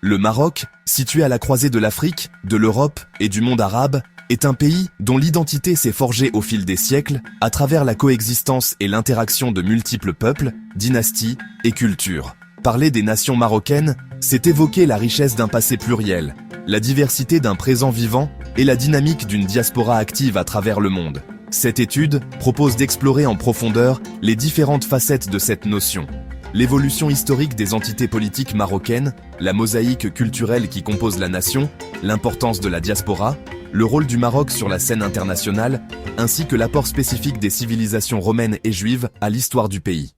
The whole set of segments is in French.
Le Maroc, situé à la croisée de l'Afrique, de l'Europe et du monde arabe, est un pays dont l'identité s'est forgée au fil des siècles à travers la coexistence et l'interaction de multiples peuples, dynasties et cultures. Parler des nations marocaines, c'est évoquer la richesse d'un passé pluriel, la diversité d'un présent vivant et la dynamique d'une diaspora active à travers le monde. Cette étude propose d'explorer en profondeur les différentes facettes de cette notion. L'évolution historique des entités politiques marocaines, la mosaïque culturelle qui compose la nation, l'importance de la diaspora, le rôle du Maroc sur la scène internationale, ainsi que l'apport spécifique des civilisations romaines et juives à l'histoire du pays.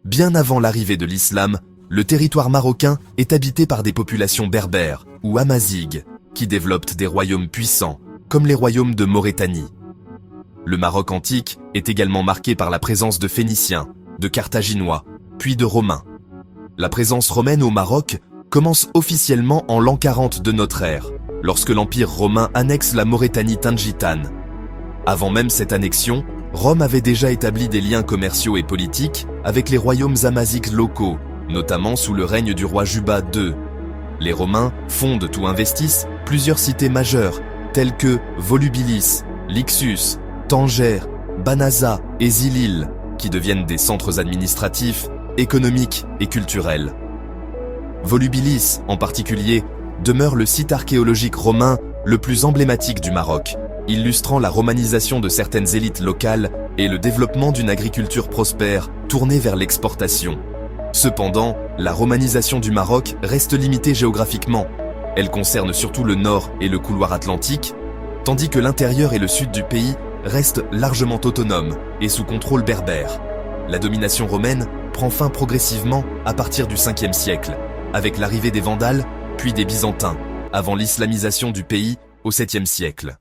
Bien avant l'arrivée de l'islam, le territoire marocain est habité par des populations berbères ou amazighes, qui développent des royaumes puissants, comme les royaumes de Maurétanie. Le Maroc antique est également marqué par la présence de Phéniciens, de Carthaginois, puis de Romains. La présence romaine au Maroc commence officiellement en l'an 40 de notre ère, lorsque l'Empire romain annexe la Maurétanie tingitane. Avant même cette annexion, Rome avait déjà établi des liens commerciaux et politiques avec les royaumes amaziques locaux, notamment sous le règne du roi Juba II. Les Romains fondent ou investissent plusieurs cités majeures, telles que Volubilis, Lixus, Tanger, Banazza et Zilil, qui deviennent des centres administratifs, économiques et culturels. Volubilis, en particulier, demeure le site archéologique romain le plus emblématique du Maroc, illustrant la romanisation de certaines élites locales et le développement d'une agriculture prospère tournée vers l'exportation. Cependant, la romanisation du Maroc reste limitée géographiquement. Elle concerne surtout le nord et le couloir atlantique, tandis que l'intérieur et le sud du pays restent largement autonomes et sous contrôle berbère. La domination romaine prend fin progressivement à partir du 5e siècle, avec l'arrivée des Vandales, puis des Byzantins, avant l'islamisation du pays au 7e siècle.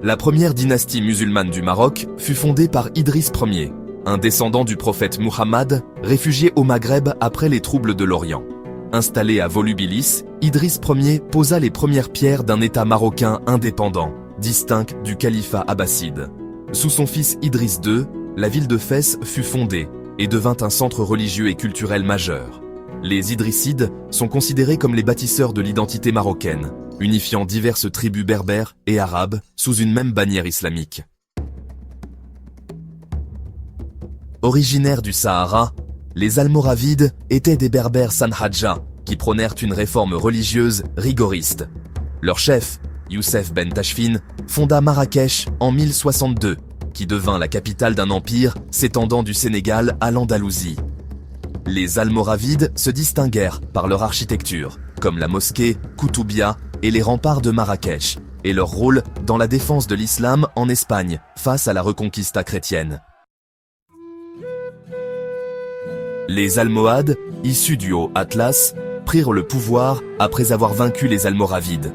La première dynastie musulmane du Maroc fut fondée par Idriss Ier, un descendant du prophète Muhammad, réfugié au Maghreb après les troubles de l'Orient. Installé à Volubilis, Idriss Ier posa les premières pierres d'un État marocain indépendant, distinct du califat abbasside. Sous son fils Idriss II, la ville de Fès fut fondée et devint un centre religieux et culturel majeur. Les Idrissides sont considérés comme les bâtisseurs de l'identité marocaine, unifiant diverses tribus berbères et arabes sous une même bannière islamique. Originaires du Sahara, les Almoravides étaient des berbères Sanhadja qui prônèrent une réforme religieuse rigoriste. Leur chef, Youssef ben Tachfin, fonda Marrakech en 1062, qui devint la capitale d'un empire s'étendant du Sénégal à l'Andalousie. Les Almoravides se distinguèrent par leur architecture, comme la mosquée Koutoubia et les remparts de Marrakech, et leur rôle dans la défense de l'islam en Espagne face à la Reconquista chrétienne. Les Almohades, issus du Haut Atlas, prirent le pouvoir après avoir vaincu les Almoravides.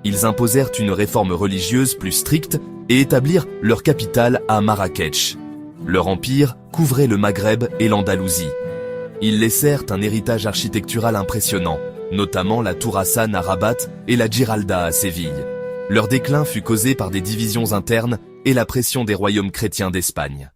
Ils imposèrent une réforme religieuse plus stricte et établirent leur capitale à Marrakech. Leur empire couvrait le Maghreb et l'Andalousie. Ils laissèrent un héritage architectural impressionnant, notamment la Tour Hassan à Rabat et la Giralda à Séville. Leur déclin fut causé par des divisions internes et la pression des royaumes chrétiens d'Espagne.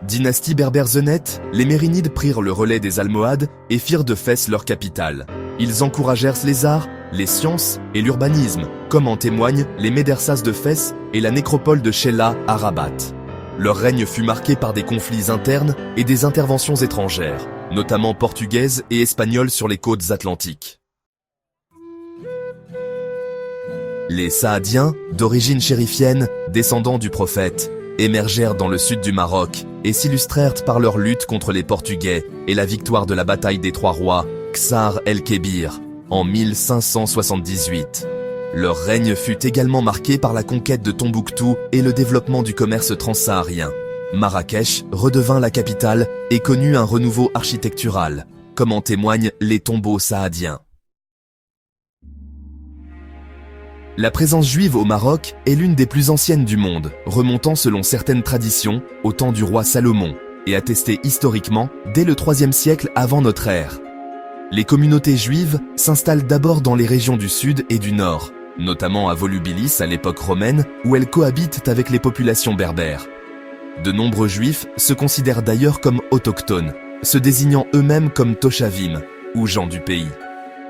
Dynastie berbère-zenette, les Mérinides prirent le relais des Almohades et firent de Fès leur capitale. Ils encouragèrent les arts, les sciences et l'urbanisme, comme en témoignent les médersas de Fès et la nécropole de Chella à Rabat. Leur règne fut marqué par des conflits internes et des interventions étrangères, notamment portugaises et espagnoles sur les côtes atlantiques. Les Saadiens, d'origine chérifienne, descendants du prophète, émergèrent dans le sud du Maroc et s'illustrèrent par leur lutte contre les Portugais et la victoire de la bataille des Trois Rois, Ksar el-Kébir, en 1578. Leur règne fut également marqué par la conquête de Tombouctou et le développement du commerce transsaharien. Marrakech redevint la capitale et connut un renouveau architectural, comme en témoignent les tombeaux saadiens. La présence juive au Maroc est l'une des plus anciennes du monde, remontant selon certaines traditions au temps du roi Salomon et attestée historiquement dès le IIIe siècle avant notre ère. Les communautés juives s'installent d'abord dans les régions du sud et du nord, notamment à Volubilis à l'époque romaine où elles cohabitent avec les populations berbères. De nombreux juifs se considèrent d'ailleurs comme autochtones, se désignant eux-mêmes comme Toshavim, ou gens du pays.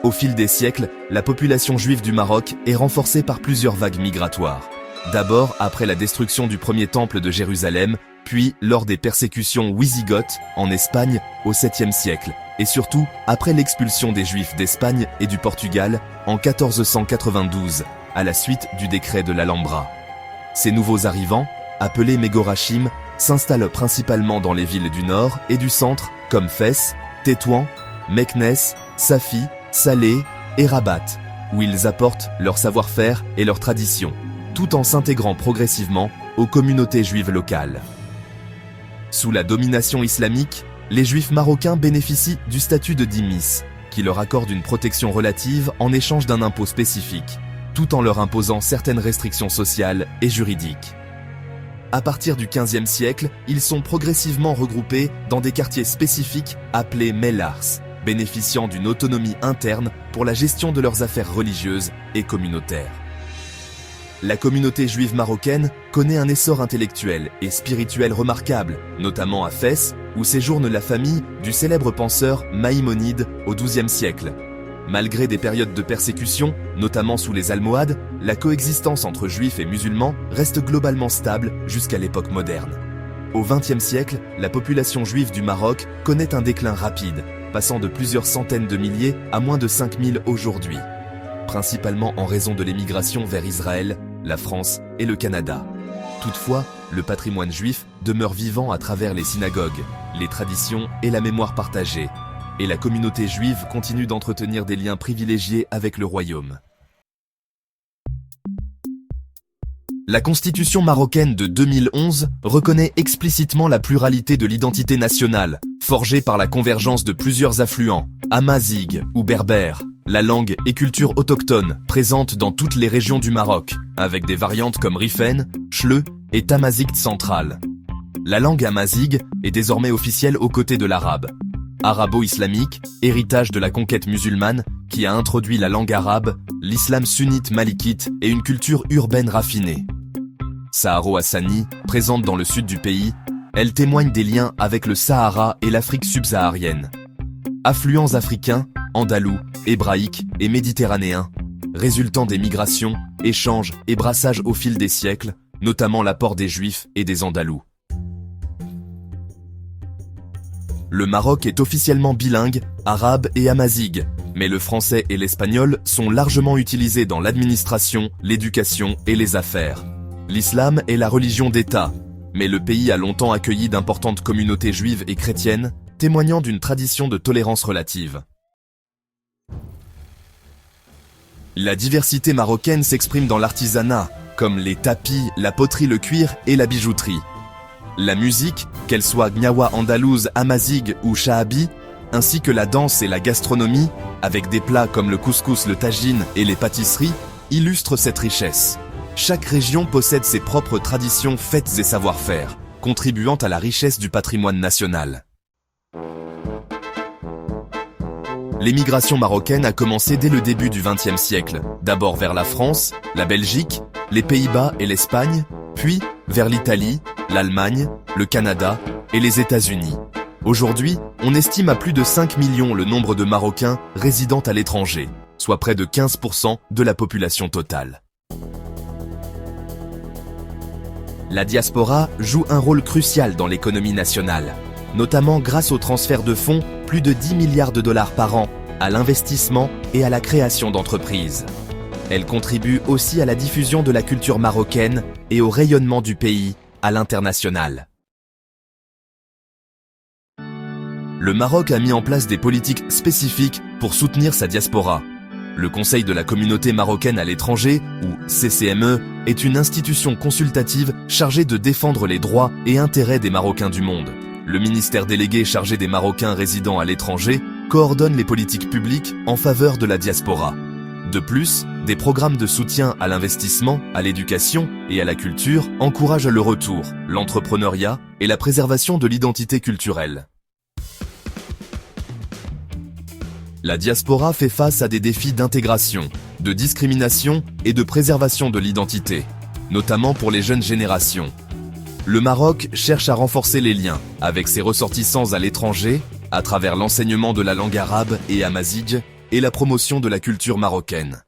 Au fil des siècles, la population juive du Maroc est renforcée par plusieurs vagues migratoires. D'abord après la destruction du premier temple de Jérusalem, puis lors des persécutions wisigoths en Espagne au 7e siècle, et surtout après l'expulsion des Juifs d'Espagne et du Portugal en 1492, à la suite du décret de l'Alhambra. Ces nouveaux arrivants, appelés Mégorachim, s'installent principalement dans les villes du nord et du centre, comme Fès, Tétouan, Meknès, Safi, Salé et Rabat, où ils apportent leur savoir-faire et leurs traditions, tout en s'intégrant progressivement aux communautés juives locales. Sous la domination islamique, les Juifs marocains bénéficient du statut de dhimmis, qui leur accorde une protection relative en échange d'un impôt spécifique, tout en leur imposant certaines restrictions sociales et juridiques. À partir du XVe siècle, ils sont progressivement regroupés dans des quartiers spécifiques appelés mellars, bénéficiant d'une autonomie interne pour la gestion de leurs affaires religieuses et communautaires. La communauté juive marocaine connaît un essor intellectuel et spirituel remarquable, notamment à Fès, où séjourne la famille du célèbre penseur Maïmonide au XIIe siècle. Malgré des périodes de persécution, notamment sous les Almohades, la coexistence entre juifs et musulmans reste globalement stable jusqu'à l'époque moderne. Au XXe siècle, la population juive du Maroc connaît un déclin rapide, passant de plusieurs centaines de milliers à moins de 5000 aujourd'hui, principalement en raison de l'émigration vers Israël, la France et le Canada. Toutefois, le patrimoine juif demeure vivant à travers les synagogues, les traditions et la mémoire partagée, et la communauté juive continue d'entretenir des liens privilégiés avec le royaume. La Constitution marocaine de 2011 reconnaît explicitement la pluralité de l'identité nationale, forgée par la convergence de plusieurs affluents, amazighs ou berbères, la langue et culture autochtone présentes dans toutes les régions du Maroc, avec des variantes comme Rifen, Chleu et Tamazight central. La langue amazighe est désormais officielle aux côtés de l'arabe. Arabo-islamique, héritage de la conquête musulmane qui a introduit la langue arabe, l'islam sunnite malikite et une culture urbaine raffinée. Saharo-Hassani, présente dans le sud du pays, elle témoigne des liens avec le Sahara et l'Afrique subsaharienne. Affluents africains, andalous, hébraïques et méditerranéens, résultant des migrations, échanges et brassages au fil des siècles, notamment l'apport des Juifs et des Andalous. Le Maroc est officiellement bilingue, arabe et amazighe, mais le français et l'espagnol sont largement utilisés dans l'administration, l'éducation et les affaires. L'islam est la religion d'État, mais le pays a longtemps accueilli d'importantes communautés juives et chrétiennes, témoignant d'une tradition de tolérance relative. La diversité marocaine s'exprime dans l'artisanat, comme les tapis, la poterie, le cuir et la bijouterie. La musique, qu'elle soit gnawa andalouse, amazighe ou shahabi, ainsi que la danse et la gastronomie, avec des plats comme le couscous, le tagine et les pâtisseries, illustrent cette richesse. Chaque région possède ses propres traditions, fêtes et savoir-faire, contribuant à la richesse du patrimoine national. L'émigration marocaine a commencé dès le début du XXe siècle, d'abord vers la France, la Belgique, les Pays-Bas et l'Espagne, puis vers l'Italie, l'Allemagne, le Canada et les États-Unis. Aujourd'hui, on estime à plus de 5 millions le nombre de Marocains résidant à l'étranger, soit près de 15% de la population totale. La diaspora joue un rôle crucial dans l'économie nationale, notamment grâce au transfert de fonds, plus de 10 milliards de dollars par an, à l'investissement et à la création d'entreprises. Elle contribue aussi à la diffusion de la culture marocaine et au rayonnement du pays à l'international. Le Maroc a mis en place des politiques spécifiques pour soutenir sa diaspora. Le Conseil de la communauté marocaine à l'étranger, ou CCME, est une institution consultative chargée de défendre les droits et intérêts des Marocains du monde. Le ministère délégué chargé des Marocains résidant à l'étranger coordonne les politiques publiques en faveur de la diaspora. De plus, des programmes de soutien à l'investissement, à l'éducation et à la culture encouragent le retour, l'entrepreneuriat et la préservation de l'identité culturelle. La diaspora fait face à des défis d'intégration, de discrimination et de préservation de l'identité, notamment pour les jeunes générations. le Maroc cherche à renforcer les liens avec ses ressortissants à l'étranger à travers l'enseignement de la langue arabe et amazighe et la promotion de la culture marocaine.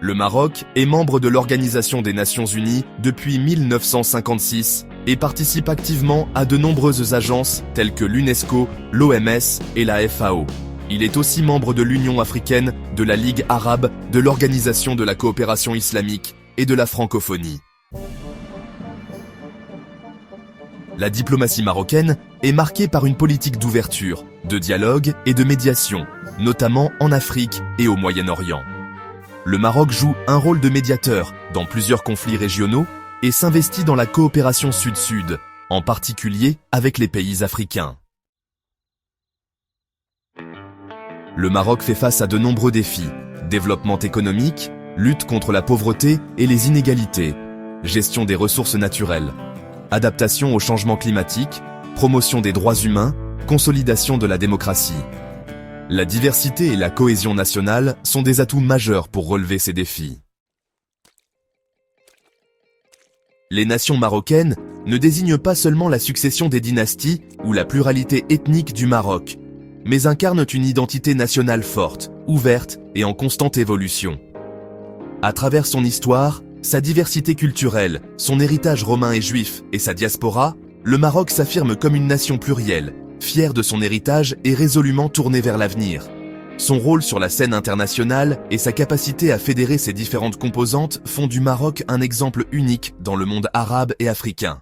Le Maroc est membre de l'Organisation des Nations Unies depuis 1956 et participe activement à de nombreuses agences telles que l'UNESCO, l'OMS et la FAO. Il est aussi membre de l'Union africaine, de la Ligue arabe, de l'Organisation de la coopération islamique et de la francophonie. La diplomatie marocaine est marquée par une politique d'ouverture, de dialogue et de médiation, notamment en Afrique et au Moyen-Orient. Le Maroc joue un rôle de médiateur dans plusieurs conflits régionaux et s'investit dans la coopération sud-sud, en particulier avec les pays africains. Le Maroc fait face à de nombreux défis: développement économique, lutte contre la pauvreté et les inégalités, gestion des ressources naturelles, adaptation au changement climatique, promotion des droits humains, consolidation de la démocratie. La diversité et la cohésion nationale sont des atouts majeurs pour relever ces défis. Les nations marocaines ne désignent pas seulement la succession des dynasties ou la pluralité ethnique du Maroc, mais incarnent une identité nationale forte, ouverte et en constante évolution. À travers son histoire, sa diversité culturelle, son héritage romain et juif et sa diaspora, le Maroc s'affirme comme une nation plurielle, fière de son héritage et résolument tournée vers l'avenir. Son rôle sur la scène internationale et sa capacité à fédérer ses différentes composantes font du Maroc un exemple unique dans le monde arabe et africain.